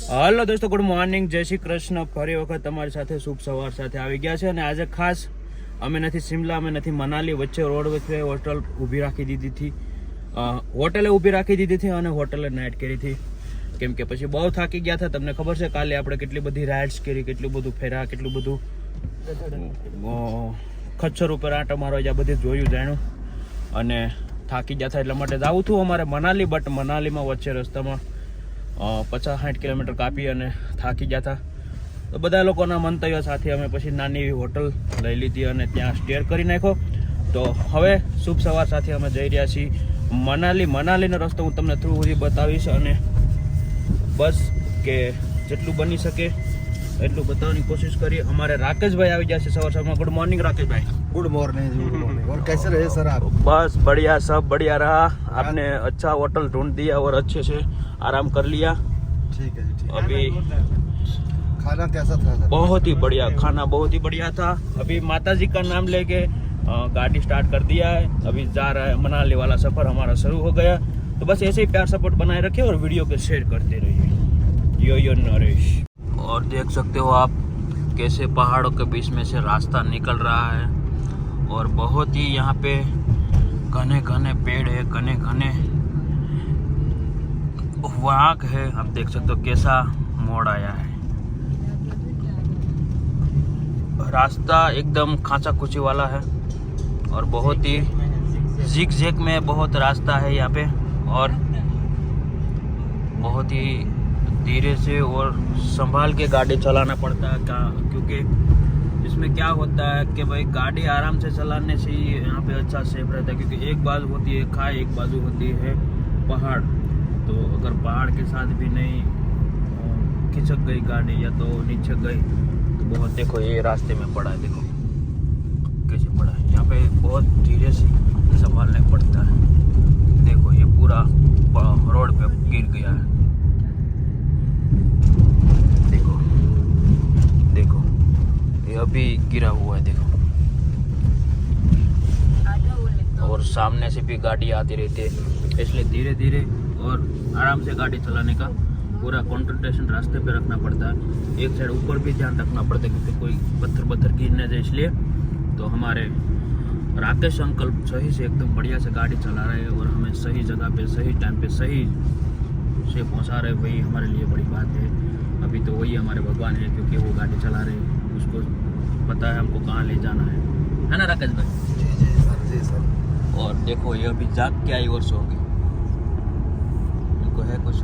હાલો દોસ્તો, good morning, જય શ્રી કૃષ્ણ. ફરી વખત તમારી સાથે શુભ સવાર સાથે આવી ગયા છે. અને આજે ખાસ અમે નથી શિમલા, અમે નથી મનાલી, વચ્ચે રોડ વચ્ચે હોટલે ઊભી રાખી દીધી હતી અને હોટલે નાઇટ કરી હતી. કેમ કે પછી બહુ થાકી ગયા હતા. તમને ખબર છે કાલે આપણે કેટલી બધી રાઇડ્સ કરી, કેટલું બધું ફેર્યા, કેટલું બધું ખચ્ચર ઉપર આંટો મારવા જ્યાં બધે જોયું જાણ્યું, અને થાકી ગયા હતા. એટલા માટે જ આવું હતું અમારે મનાલી. બટ મનાલીમાં વચ્ચે રસ્તામાં 50-60 કિલોમીટર કાપી અને થાકી ગયા હતા. તો બધા લોકોના મંતવ્ય સાથે અમે પછી નાની એવી હોટલ લઈ લીધી અને ત્યાં સ્ટે કરી નાખ્યો. તો હવે શુભ સવાર સાથે અમે જઈ રહ્યા છીએ મનાલીનો રસ્તો હું તમને થ્રુ સુધી બતાવીશ, અને બસ કે જેટલું બની શકે એટલું બતાવવાની કોશિશ કરી. અમારે રાકેશભાઈ આવી ગયા છે સવાર સવારમાં. ગુડ મોર્નિંગ રાकेश भाई. गुड मॉर्निंग और कैसे रहे सर आप? बस बढ़िया, सब बढ़िया रहा. आपने अच्छा होटल ढूंढ दिया और अच्छे से आराम कर लिया. ठीक है जी. अभी खाना कैसा था सर? बहुत ही बढ़िया खाना, बहुत ही बढ़िया था. अभी माता जी का नाम लेके गाड़ी स्टार्ट कर दिया है. अभी जा रहा है मनाली वाला सफर हमारा शुरू हो गया. तो बस ऐसे ही प्यार सपोर्ट बनाए रखे और वीडियो को शेयर करते रहिए. यो नरेश. और देख सकते हो आप कैसे पहाड़ों के बीच में से रास्ता निकल रहा है, और बहुत ही यहाँ पे घने घने पेड़ है, घने घने वाक है. आप देख सकते हो कैसा मोड़ आया है. रास्ता एकदम खांचा खुची वाला है और बहुत ही जिग जैग में बहुत रास्ता है यहाँ पे, और बहुत ही धीरे से और संभाल के गाड़ी चलाना पड़ता है. क्योंकि इसमें क्या होता है कि भाई गाड़ी आराम से चलाने से ही यहाँ पे अच्छा सेफ रहता है. क्योंकि एक बाजू होती है खाई, एक बाजू होती है पहाड़. तो अगर पहाड़ के साथ भी नहीं खिसक गई गाड़ी या तो नीचे गई तो बहुत, देखो ये रास्ते में पड़ा है, देखो कैसे पड़ा है. यहाँ पे बहुत धीरे से संभालने पड़ता है. देखो ये पूरा रोड पे गिर गया है. देखो देखो ये अभी गिरा हुआ है, देखो. और सामने से भी गाड़ी आती रहती है, इसलिए धीरे धीरे और आराम से गाड़ी चलाने का पूरा कंसंट्रेशन रास्ते पे रखना पड़ता है. एक साइड ऊपर भी ध्यान रखना पड़ता है क्योंकि कोई पत्थर गिरने जाए, इसलिए. तो हमारे राकेश अंकल सही से एकदम बढ़िया से गाड़ी चला रहे हैं और हमें सही जगह पे सही टाइम पे सही से पहुंचा रहे. वही हमारे लिए बड़ी बात है. अभी तो वही हमारे भगवान है क्योंकि वो गाड़ी चला रहे हैं, उसको पता है हमको कहाँ ले जाना है ना राकेश भाई? जी जी सर, जी सर. और देखो ये अभी जाग के आई और सो गई. उनको है कुछ,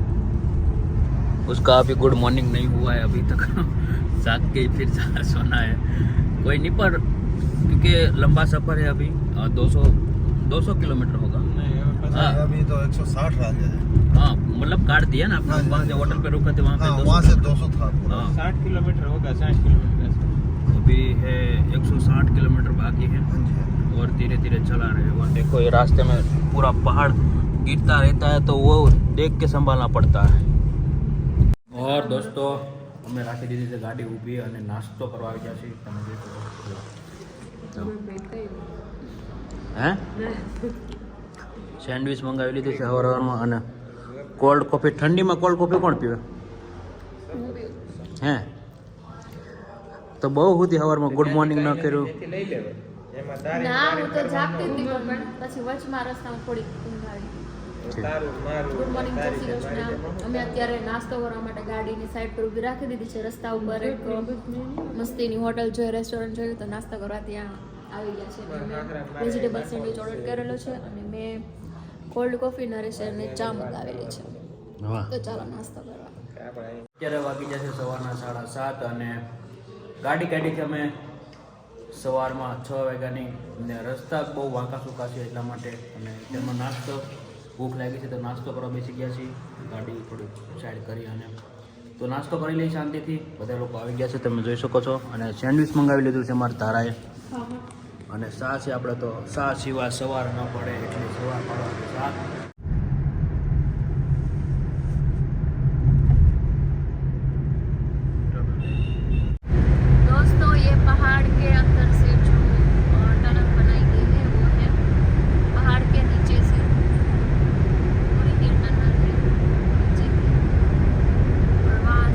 उसका अभी गुड मॉर्निंग नहीं हुआ है अभी तक. जाग के फिर सोना है. कोई नहीं, पर क्योंकि लंबा सफ़र है अभी. 200 किलोमीटर होगा. अभी तो 160 रह गया है. हाँ मतलब काट दिया ना अपना. वहाँ से होटल पे रुके थे, वहाँ पे वहाँ से 200 था. 60 किलोमीटर होगा, 60 किलोमीटर अभी है. 160 किलोमीटर बाकी है और धीरे धीरे चला रहे हैं. और देखो ये रास्ते में पूरा पहाड़ गिरता रहता है, तो वो देख के संभालना पड़ता है. और दोस्तों અમે રાખી દીધી છે ગાડી ઊભી અને નાસ્તો કરવા આવી ગયા છીએ. તમે જોઈ શકો હે સેન્ડવિચ મંગાવી લીધી છે સવારમાં, અને કોલ્ડ કોફી. ઠંડીમાં કોલ્ડ કોફી કોણ પીવે હે? તો બહુ સુધી સવારમાં ગુડ મોર્નિંગ ન કર્યું. ના, હું તો જાગતી હતી પણ પછી વચમાં રસ્તામાં થોડીક ઊંઘ આવી. ગુડ મોર્નિંગ, જય શ્રી કૃષ્ણ. અમે અત્યારે નાસ્તો કરવા માટે ગાડીની સાઈડ પર ઊભી રાખી દીધી છે. રસ્તા ઉપર એક મસ્તીની હોટલ જોઈ, રેસ્ટોરન્ટ જોયું, તો નાસ્તો કરવા ત્યાં આવી ગયા છે. મેં વેજીટેબલ સેન્ડવિચ ઓર્ડર કરેલો છે અને મેં કોલ્ડ કોફી, નરેશ અને ચા મંગાવેલી છે. તો ચાલો નાસ્તો કરવા. અત્યારે વાગી જશે સવારના 7:30 અને ગાડી કાઢી છે અમે સવારમાં 6 વાગ્યાની. ને રસ્તા બહુ વાંકા સૂકા છે એટલા માટે. અને તેમાં નાસ્તો, ભૂખ લાગી છે તો નાસ્તો કરવા બેસી ગયા છીએ. ગાડી થોડી સાઈડ કરી અને તો નાસ્તો કરી લઈ શાંતિથી. બધા લોકો આવી ગયા છે, તમે જોઈ શકો છો. અને સેન્ડવિચ મંગાવી લીધું છે મારા ધારાએ. અને શા છે આપણે તો શા સિવાય સવાર ન પડે એટલે સવાર પડવાનું શા. दोस्तों ये पहाड़ के अंदर से जो टनल बनाई गई है वो है पहाड़ के नीचे से पूरी ये टनल है नीचे की, और वहाँ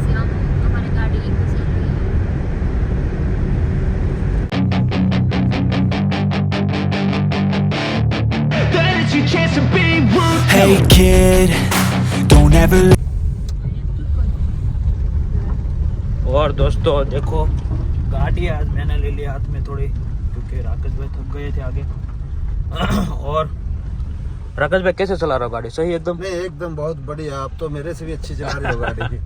kid, don't ever और दोस्तों देखो गाड़ी आज मैंने ले लिया हाथ में थोड़ी, क्योंकि राकेश भाई थक गए थे आगे। और राकेश भाई कैसे चला रहा हो गाड़ी? सही एकदम? नहीं एकदम बहुत बढ़िया, आप तो मेरे से भी अच्छी चला रहे हो गाड़ी।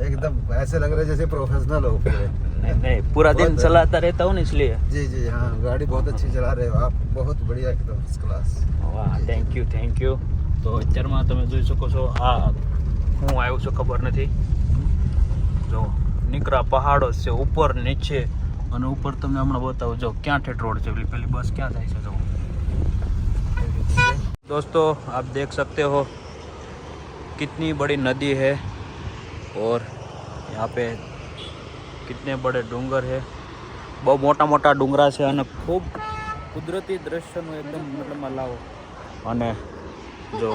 एकदम ऐसे लग रहा है जैसे प्रोफेशनल हो पूरे। नहीं पूरा दिन बहुत चलाता रहता हूँ ना इसलिए। जी जी हाँ, गाड़ी बहुत अच्छी चला रहे हो आप, बहुत बढ़िया एकदम फर्स्ट क्लास। વાહ થેન્ક યુ। તો અત્યારમાં તમે જોઈ શકો છો આ હું આવ્યો છું ખબર નથી, જો નીકળા પહાડો છે ઉપર નીચે, અને ઉપર તમને હમણાં બતાવું જો ક્યાં ઠેઠ રોડ છે, પેલી બસ ક્યાં થાય છે જો। दोस्तों आप देख सकते हो कितनी बड़ी नदी है और यहाँ पे कितने बड़े डूंगर है, बहुत मोटा मोटा डूंगरा છે અને ખૂબ કુદરતી દ્રશ્યનો એકદમ મતલબમાં લાવો, અને જો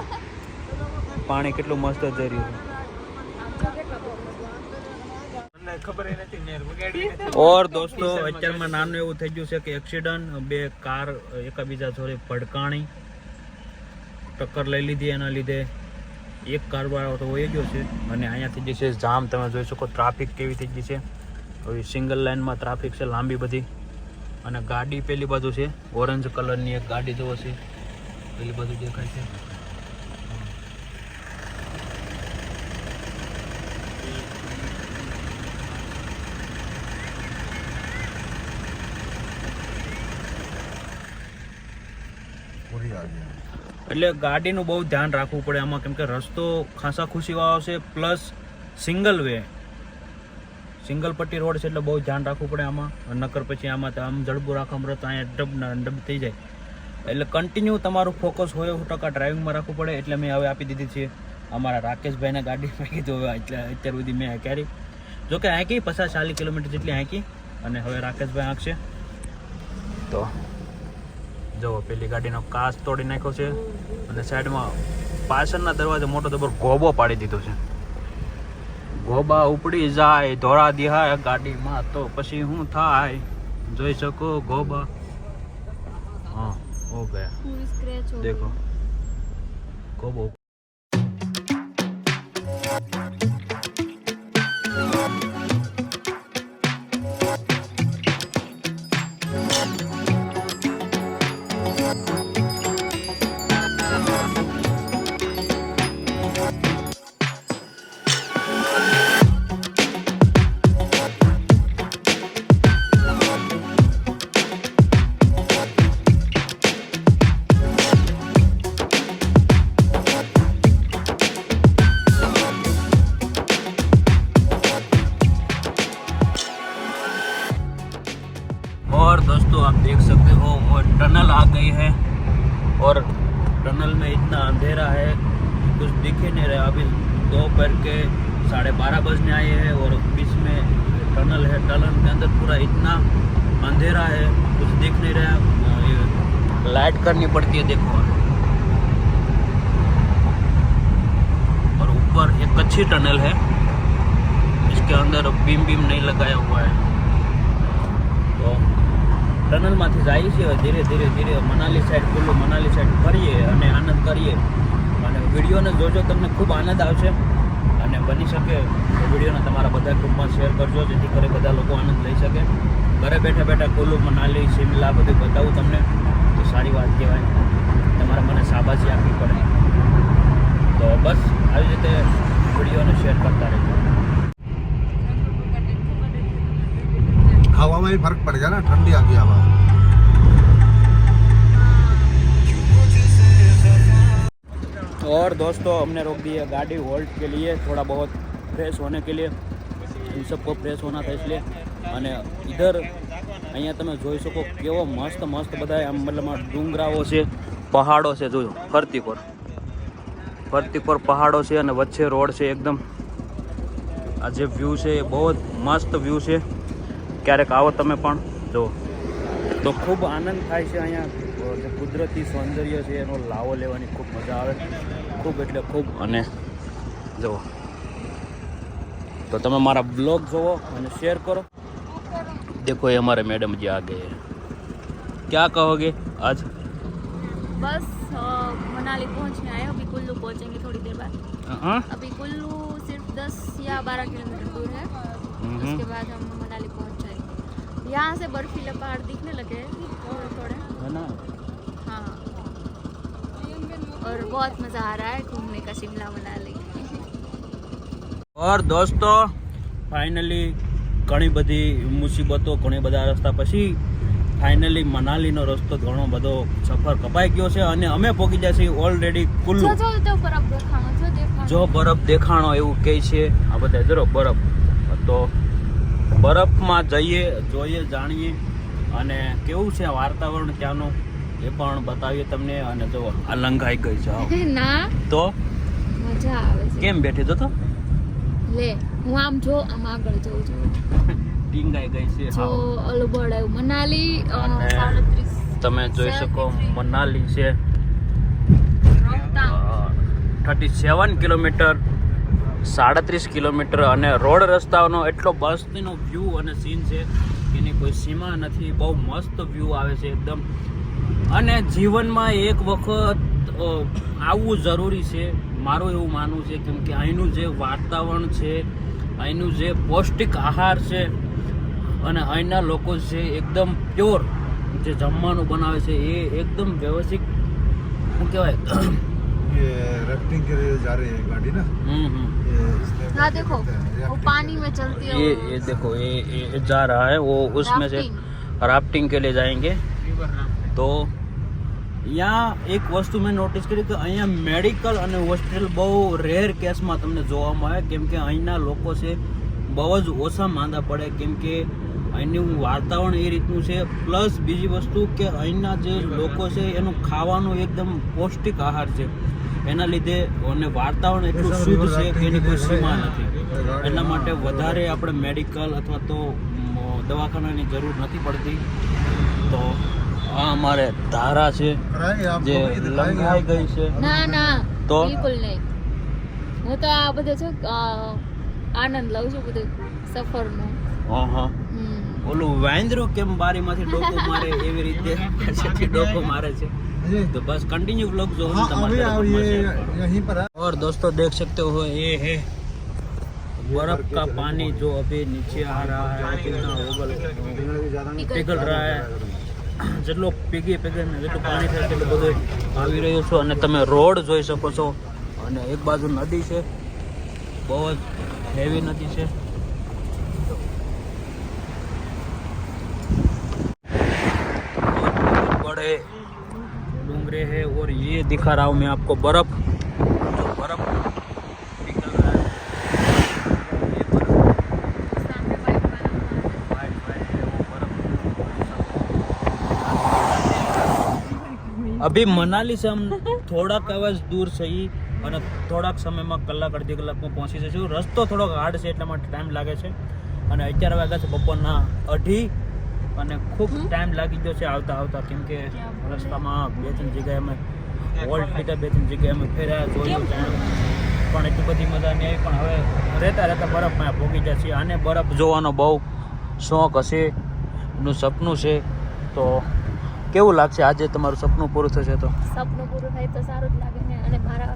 પાણી કેટલું મસ્ત જઈ રહ્યું છે। और दोस्तों અત્યારમાં નાનું એવું થઈ ગયું છે કે એક્સિડન્ટ, બે કાર એકબીજા જોડે ભડકાણી, ટક્કર લઈ લીધી, એના લીધે એક કાર વાળો તો વહી ગયો છે, અને અહીંયાથી જે છે જામ તમે જોઈ શકો, ટ્રાફિક કેવી થઈ ગઈ છે। હવે સિંગલ લાઇનમાં ટ્રાફિક છે લાંબી બધી, અને ગાડી પેલી બાજુ છે ઓરેન્જ કલરની એક ગાડી જોવો છે, પેલી બાજુ દેખાય છે। पूरी आ गया। એટલે ગાડીનું બહુ ધ્યાન રાખવું પડે આમાં, કેમ કે રસ્તો ખાસા ખુશીવાળો છે, પ્લસ સિંગલ વે, સિંગલ પટ્ટી રોડ છે, એટલે બહુ ધ્યાન રાખવું પડે આમાં, નકર પછી આમાં તો આમ જડબું રાખવામાં રહે તો અહીંયા ડબ થઈ જાય, એટલે કન્ટિન્યુ તમારું ફોકસ હોય 100% ડ્રાઇવિંગમાં રાખવું પડે। એટલે મેં હવે આપી દીધી છે અમારા રાકેશભાઈને ગાડી કીધું, હવે એટલે અત્યાર સુધી મેં ક્યારેય જોકે હાંકી 50-40 કિલોમીટર જેટલી હાંકી, અને હવે રાકેશભાઈ હાંકશે। તો જો પેલી ગાડીનો કાચ તોડી નાખ્યો છે, અને સાઈડમાં પાછળના દરવાજે મોટો જબર ગોબો પાડી દીધો છે, ગોબા ઉપડી જાય ધોળા દિહાય ગાડીમાં તો પછી શું થાય જોઈ શકો ગોબા। हाँ हो गया, पूरी स्क्रैच हो देखो गोबो। और दोस्तों आप देख सकते हो वो टनल आ गई है, और टनल में इतना अंधेरा है कुछ दिख ही नहीं रहा। अभी दोपहर के 12:30 बजने आए हैं, और बीच में टनल है, टनल के अंदर पूरा इतना अंधेरा है कुछ दिख नहीं रहा। लाइट करनी पड़ती है देखो, और ऊपर एक अच्छी टनल है, इसके अंदर बीम नहीं लगाया हुआ है। तो ટનલમાંથી જઈએ છીએ ધીરે ધીરે મનાલી સાઈડ, કુલ્લુ મનાલી સાઈડ ફરીએ અને આનંદ કરીએ, અને વિડીયોને જોજો, તમને ખૂબ આનંદ આવશે, અને બની શકે તો વિડીયોને તમારા બધા ગ્રુપમાં શેર કરજો, જેથી કરી બધા લોકો આનંદ લઈ શકે। ઘરે બેઠા કુલ્લુ મનાલી શિમલા બધું બતાવું તમને તો સારી વાત કહેવાય, તમારે મને શાબાશી આપવી પડે। તો બસ આવી રીતે વિડીયોને શેર કરતા રહેજો। हवा में भी फर्क पड़ गया ना, ठंडी आ गई हवा। और दोस्तों हमने रोक दी है गाड़ी होल्ट के लिए, थोड़ा बहुत फ्रेश होने के लिए, इन सबको फ्रेश होना था इसलिए। અને इधर અહીંયા તમે જોઈ શકો કેવો મસ્ત બધા આમ મતલબ ડુંગરાઓ છે, પહાડો છે, જોયો ફરતીકોર પહાડો છે, અને વચ્ચે રોડ છે એકદમ। આ જે વ્યૂ છે એ બહુ જ મસ્ત વ્યૂ છે, ક્યારેક આવો તમે પણ જો તો ખૂબ આનંદ થાય છે અહીંયા, જે કુદરતી સૌંદર્ય છે એનો લાવો લેવાની ખૂબ મજા આવે, ખૂબ એટલે ખૂબ। અને જુઓ तो તમે મારા બ્લોગ જોવો અને શેર કરો। देखो ये हमारे मैडम जी आ गए हैं, क्या कहोगे आज? बस मनाली पहुंचने आए, अभी कुल्लू पहुंचेंगे थोड़ी देर बाद। अभी कुल्लू सिर्फ 10 या 12 किलोमीटर दूर है, उसके बाद हम मनाली पहुंच जाएंगे। यहाँ से बर्फीले पहाड़ दिखने लगे थोड़े थोड़े, हाँ, और बहुत मज़ा आ रहा है घूमने का शिमला मनाली। और दोस्तों फाइनली ઘણી બધી મુસીબતો ઘણી બધા રસ્તા પછી ફાઇનલી મનાલીનો રસ્તો ઘણો બધો સફર કપાઈ ગયો છે અને અમે પહોંચી ગયા છીએ ઓલરેડી કુલ્લુ. જો બરફ દેખાણો એવું કહે છે આ બધા જરો બરફ, તો બરફમાં જઈએ, જોઈએ, જાણીએ અને કેવું છે વાતાવરણ ત્યાંનું એ પણ બતાવીએ તમને. અને જો આ લંઘાઈ ગઈ છે ના તો મજા આવે છે. કેમ બેઠી તો લે હું આમ જો આમ આગળ જઉં છું, ટીંગાઈ ગઈ છે. જો ઓલું બોર્ડ આવ્યું મનાલી અને 37 તમે જોઈ શકો મનાલી છે 37 કિલોમીટર, 37 કિલોમીટર અને રોડ રસ્તાનો એટલો મસ્તીનો વ્યૂ અને સીન છે કે એની કોઈ સીમા નથી. બહુ મસ્ત વ્યૂ આવે છે એકદમ. અને જીવનમાં એક વખત આવવું જરૂરી છે મારું એવું માનવું છે, કેમ કે અહીંનું જે વાતાવરણ છે, અહીંનું જે પૌષ્ટિક આહાર છે અને અહીંના લોકો છે એકદમ પ્યોર જે જમવાનું બનાવે છે એ એકદમ વ્યવસ્થિત. શું કહેવાય, ये राफ्टिंग के लिए जा रही है गाड़ी ना, ये इसलिए हाँ देखो वो पानी में चलती है, ये देखो ये जा रहा है वो उसमें से राफ्टिंग के लिए जाएंगे. तो यहाँ એક વસ્તુ મેં નોટિસ કરી કે અહીંયા મેડિકલ અને હોસ્પિટલ બહુ રેર કેસમાં તમને જોવામાં આવે, કેમ કે અહીંના લોકો છે બહુ જ ઓછા માંદા પડે, કેમ કે અહીંનું વાતાવરણ એ રીતનું છે. પ્લસ બીજી વસ્તુ કે અહીંના જે લોકો છે એનું ખાવાનું એકદમ પૌષ્ટિક આહાર છે, એના લીધે અને વાતાવરણ એટલું શુદ્ધ છે કે એની કોઈ સીમા નથી. એના માટે વધારે આપણે મેડિકલ અથવા તો દવાખાનાની જરૂર નથી પડતી. તો આ અમારે ધારા છે જે લંઘાઈ ગઈ છે. ના ના તો બિલકુલ નહીં, હું તો આ બધે છે આનંદ લઉં છું બધું સફરનો. હા ઓલું વાંદરો કેમ બારીમાંથી ડોકો મારે એવી રીતે પાછળથી ડોકો મારે છે. तो बस कंटिन्यू व्लॉग जो है ये यहीं पर है. और दोस्तों देख सकते हो ये है बर्फ का पानी जो अभी नीचे आ रहा है, कितना पिघल रहा है. જેટલો પીગી ને જેટલું પાણી થાય તેટલું બધું આવી રહ્યું છે. અને તમે રોડ જોઈ શકો છો અને એક બાજુ નદી છે, બહુ જ હેવી નદી છે. बड़े डूंगरे है और ये दिखा रहा हूँ मैं आपको बर्फ, जो बर्फ पिघल रहा है. ये बर्फ वाइट है वो बर्फ. अभी मनाली से हम થોડાક કવચ દૂર સહી અને થોડાક સમયમાં કલાક અડધી કલાકમાં પહોંચી જઈશું. રસ્તો થોડોક હાર્ડ છે એટલા માટે ટાઈમ લાગે છે. અને 11 વાગ્યા છે બપોરના 2:30 અને ખૂબ ટાઈમ લાગી ગયો છે આવતા આવતા, કેમ કે રસ્તામાં 2-3 જગ્યાએ અમે હોલ્ટ લીધા, 2-3 જગ્યાએ અમે ફેર્યા, જોયું, પણ એટલી બધી મજા નહીં આવી. પણ હવે રહેતા રહેતા બરફમાં પહોંચી જાય છે. આને બરફ જોવાનો બહુ શોખ હશે, એનું સપનું છે. તો કેવું લાગશે આજે તમારું સપનું પૂરું થશે? તો સપનું પૂરું થાય તો સારું જ લાગે ને. અને મારા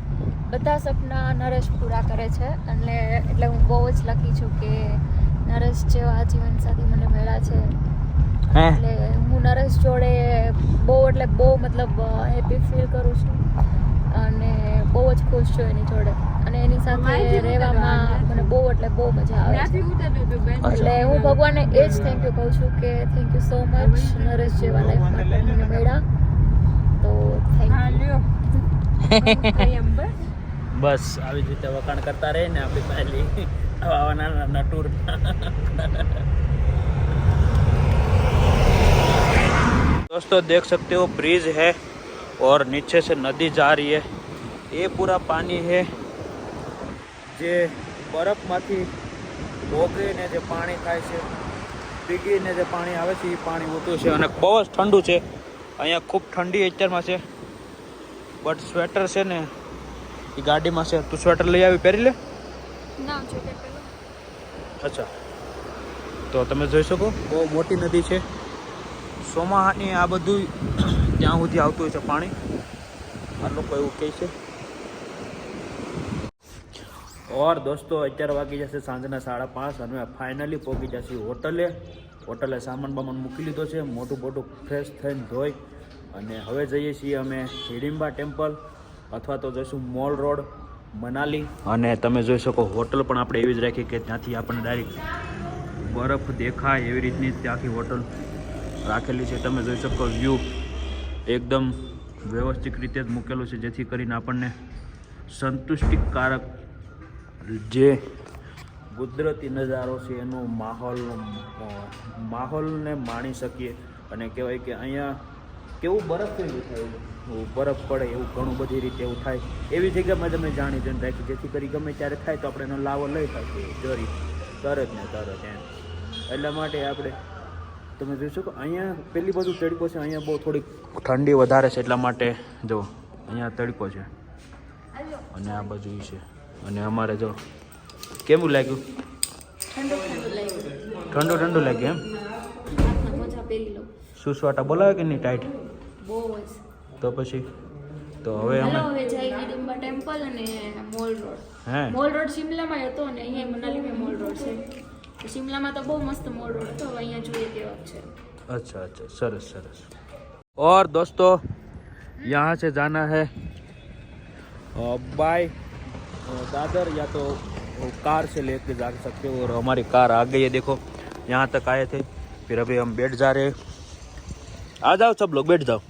બધા સપના નરેશ પૂરા કરે છે, એટલે હું બહુ જ લકી છું કે નરેશ જેવા જીવનસાથી મને મળ્યા છે. એટલે હું નરેશ જોડે બહુ મતલબ હેપી ફીલ કરું છું અને બહુ જ ખુશ છું એની જોડે. અને એની સાથે રહેવામાં મને બહુ મજા આવે છે. એટલે હું ભગવાનને એ જ થેન્ક યુ કહું છું કે thank you so much Naresh જેવા લાઈફમાં મને મળ્યા. તો થેન્ક યુ. બસ આવી જ રીતે વખાણ કરતા રહે ને આપણી પહેલી આવાના ટૂર. दोस्तों देख सकते हो ब्रिज है और नीचे से नदी जा रही है. ये पूरा पानी है જે બરફમાંથી ઓગળીને જે પાણી થાય છે, પીગળીને જે પાણી આવે છે એ પાણી હોતું છે. અને બહુ જ ઠંડુ છે અહીંયા, ખૂબ ઠંડી અત્યારમાં છે. બટ સ્વેટર છે ને એ ગાડીમાં છે, તું સ્વેટર લઈ આવી પહેરી લે. અચ્છા, તો તમે જોઈ શકો બહુ મોટી નદી છે. ચોમાસાની આ બધું ત્યાં સુધી આવતું હોય છે પાણી. આ લોકો એવું કહે છે. ઓર દોસ્તો અત્યારે વાગી જશે સાંજના 5:30 અને ફાઇનલી પહોંચી જશે હોટલે સામાન બામાન મૂકી લીધો છે, મોટું ફ્રેશ થઈને ધોઈ અને હવે જઈએ છીએ અમે હિડિંબા ટેમ્પલ અથવા તો જઈશું મોલ રોડ મનાલી. અને તમે જોઈ શકો હોટલ પણ આપણે એવી જ રાખી કે ત્યાંથી આપણને ડાયરેક્ટ બરફ દેખાય એવી રીતની ત્યાંથી હોટલ રાખેલી છે. તમે જોઈ શકો વ્યૂ એકદમ વ્યવસ્થિત રીતે જ મૂકેલું છે, જેથી કરીને આપણને સંતુષ્ટિકારક જે કુદરતી નજારો છે એનો માહોલને માણી શકીએ. અને કહેવાય કે અહીંયા કેવું બરફ કેવું થાય, બરફ પડે એવું ઘણું બધી રીતે એવું થાય એવી જગ્યામાં તમે જાણી જઈને રાખી, જેથી કરી ગમે ત્યારે થાય તો આપણે એનો લાવો લઈ શકીએ જરી તરત એમ. એટલા માટે આપણે તમે જોઈ શકો અહીંયા પેલી બાજુ તડકો છે, અહીંયા બહુ થોડીક ઠંડી વધારે છે, એટલા માટે જો અહીંયા તડકો છે અને આ બાજુ ઈ છે. અને અમારે જો કેવું લાગ્યું? ઠંડુ લાગ્યું એમ. સુસવાટા બોલાવે કે નહીં ટાઈટ? બહુ જ. તો પછી તો હવે અમે જઈ હિડિંબા ટેમ્પલ અને મોલ રોડ. હે મોલ રોડ શિમલામાં હતો અને અહીંયા મનાલીમાં મોલ રોડ છે. શિમલામાં તો બહુ મસ્ત મોલ રોડ હતો, હવે અહીંયા જોઈએ કેવો છે. अच्छा सरस. और दोस्तों यहाँ से जाना है बाय दादर या तो कार से लेके जा सकते हो. और हमारी कार आ गई है, देखो यहाँ तक आए थे, फिर अभी हम बैठ जा रहे हैं. आ जाओ सब लोग, बैठ जाओ.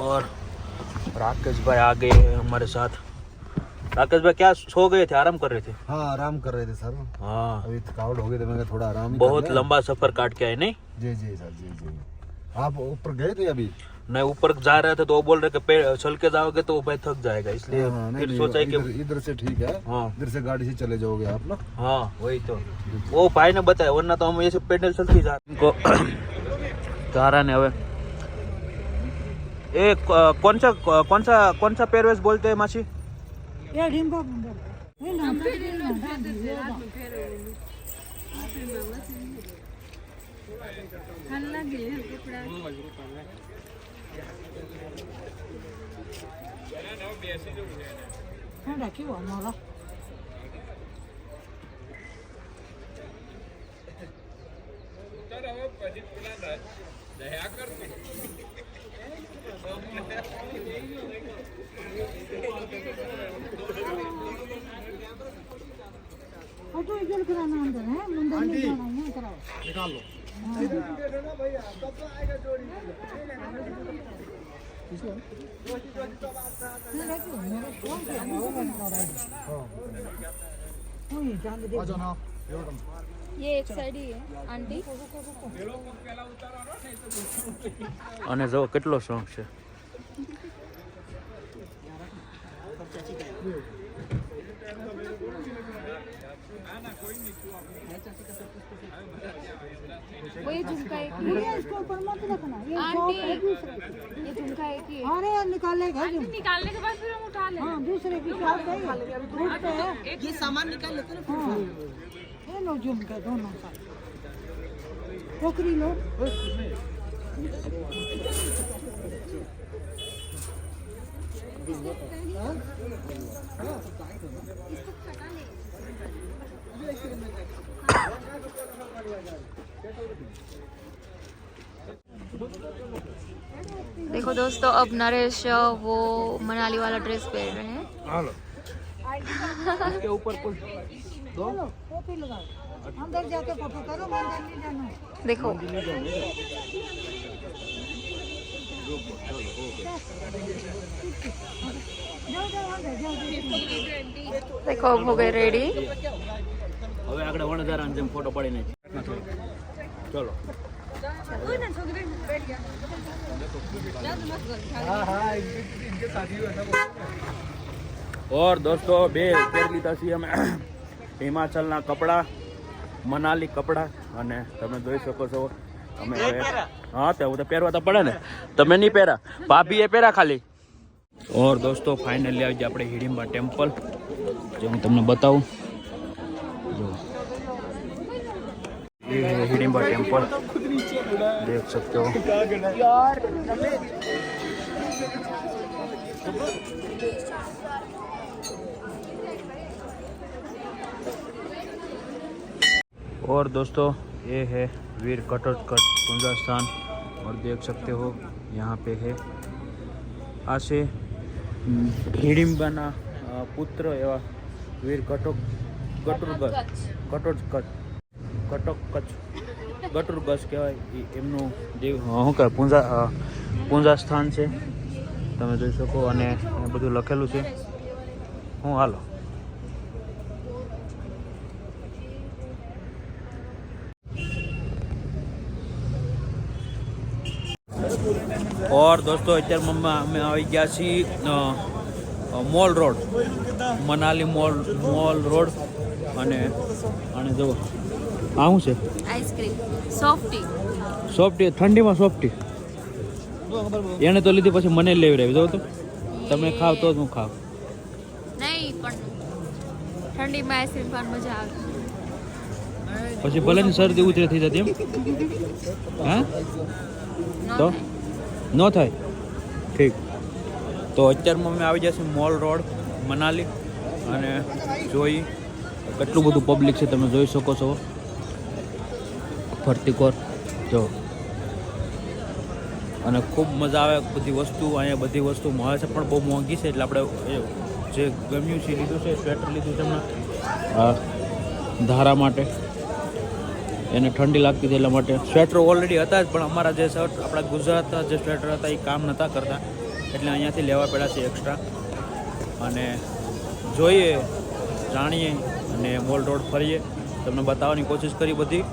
और राकेश भाई आ गए हैं हमारे साथ. राकेश भाई क्या सो गए थे, आराम कर रहे थे? हाँ आराम कर रहे थे सर. हाँ अभी थकावट हो गई तो मैं कहा थोड़ा आराम ही बहुत कर लें. लंबा सफर काट के आए. नहीं जी सर जी. आप ऊपर गए थे अभी? नहीं, ऊपर जा रहे थे तो वो बोल रहे कि चल के जाओगे तो वो भाई थक जाएगा, इसलिए फिर सोचा कि इधर से ठीक है. हाँ इधर से गाड़ी से चले जाओगे आप ना. हाँ वही तो वो भाई ने बताया, वरना तो हम ऐसे पैदल चलते जा रहे इनको चारा ने. हवे ए कौन सा पेरवेश बोलते हैं मासी? फोटो इधर कराना अंदर है, अंदर नहीं जाना, यहाँ कराओ. निकाल लो. ये एक साइड ही है आंटी. અને જો કેટલો શોખ છે. वो ये झुमका एक ही ये इसको ऊपर मत रखना, ये आंटी, है दूसरे. ये झुमका एक ही है. अरे निकालेगा जो. निकालने के बाद फिर हम उठा लें. हाँ दूसरे की शॉप है, रूट पे है. ये सामान निकाल लेते ना. हाँ ये लो झुमके दोनों साथ. टोकरी लो. देखो दोस्तों, अब नरेश वो मनाली वाला ड्रेस पहन रहे हैं. इसके ऊपर कुछ दो टोपी लगाओ, अंदर जाके फोटो करो, मंदिर नहीं जाना. देखो जाओ जाओ अंदर जाओ. देखो अब हो गए रेडी. હવે આગળ વણઝારાની જેમ ફોટો પાડીને ચલો. और दोस्तों બે પહેરી લીધા છીએ અમે હિમાચલના કપડાં, મનાલી કપડાં. અને તમે જોઈ શકો છો અમે હવે હા તો હું તો પહેરવા તો પડે ને, તમે નહીં પહેરા, ભાભીએ પહેરા ખાલી. और दोस्तों फाइनली આવી આપણે હિડિંબા ટેમ્પલ, જે હું તમને બતાવું. જો ये है हिडिंबा टेम्पल, देख सकते हो। और दोस्तों ये है वीर घटोत्कच पूजा स्थान और देख सकते हो यहाँ पे है आसे हिडिंबाना पुत्र एवा वीर घटोत्कच કહેવાય એમનું દેવ શું કહે પૂજા સ્થાન છે, તમે જોઈ શકો અને એ બધું લખેલું છે। હું હાલો और दोस्तों અત્યારે અમે આવી ગયા છીએ mall road, Manali mall road અને જો આ શું છે આઈસ્ક્રીમ સોફ્ટી ઠંડીમાં સોફ્ટી એને તો લીધી પછી મને લેવી રહી જો તો તમે ખાવ તો જ હું ખાવ નહીં પણ ઠંડીમાં આઈસ્ક્રીમ ખાવાની મજા આવે પછી ભલે ને શરદી ઉતરે થઈ જતી એમ હા તો ન થાય ઠીક। તો અત્યારમાં અમે આવી જશે મોલ રોડ મનાલી અને જોઈ કેટલું બધું પબ્લિક છે તમે જોઈ શકો છો ફરતી કોર જો અને ખૂબ મજા આવે બધી વસ્તુ અહીંયા બધી વસ્તુ મળે છે પણ બહુ મોંઘી છે એટલે આપણે જે ગમ્યું છે લીધું છે સ્વેટર લીધું છે હમણાં ધારા માટે એને ઠંડી લાગતી હતી એટલા માટે સ્વેટર ઓલરેડી હતા જ પણ અમારા જે શર્ટ આપણા ગુજરાતના જે સ્વેટર હતા એ કામ નહોતા કરતા એટલે અહીંયાથી લેવા પડ્યા છે એક્સ્ટ્રા અને જોઈએ જાણીએ અને મોલ રોડ ફરીએ તમને બતાવવાની કોશિશ કરી બધી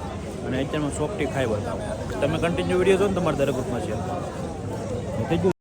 અને અત્યારમાં સોફ્ટી ખાઈ બતાવો તમે કન્ટિન્યુ વિડીયો જો ને તમારા દરેક ગ્રુપમાં છે થઈ ગયું।